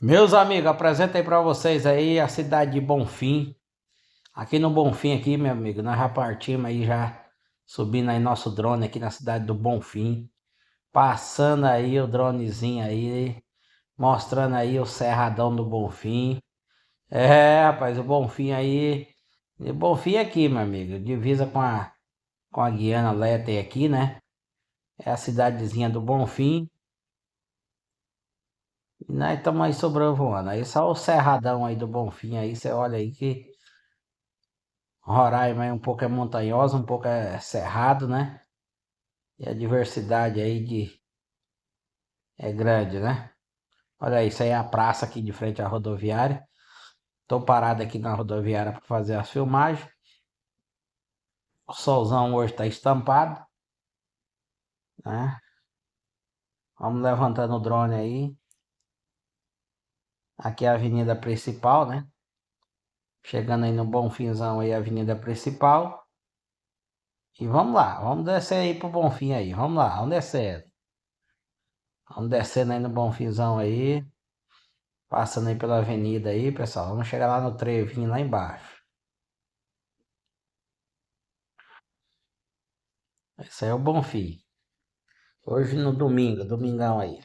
Meus amigos, apresento aí pra vocês aí a cidade de Bonfim. Aqui no Bonfim aqui, meu amigo, nós já partimos aí já subindo aí nosso drone aqui na cidade do Bonfim, passando aí o dronezinho aí, mostrando aí o cerradão do Bonfim. É, rapaz, o Bonfim aí, o Bonfim aqui, meu amigo, divisa com a Guiana Leste aqui, né? É a cidadezinha do Bonfim. E nós estamos aí sobrevoando. Aí só o cerradão aí do Bonfim aí, você olha aí que Roraima é um pouco montanhosa, um pouco cerrado, né? E a diversidade aí é grande, né? Olha aí, isso aí é a praça aqui de frente à rodoviária. Tô parado aqui na rodoviária para fazer as filmagens. O solzão hoje tá estampado, né? Vamos levantando o drone aí. Aqui é a avenida principal, né? Chegando aí no Bonfinzão aí, a avenida principal. E vamos lá, vamos descer aí pro Bonfim aí. Vamos lá, vamos descer. Vamos descendo aí no Bonfinzão aí. Passando aí pela avenida aí, pessoal. Vamos chegar lá no trevinho lá embaixo. Esse aí é o Bonfim. Hoje no domingo, domingão aí.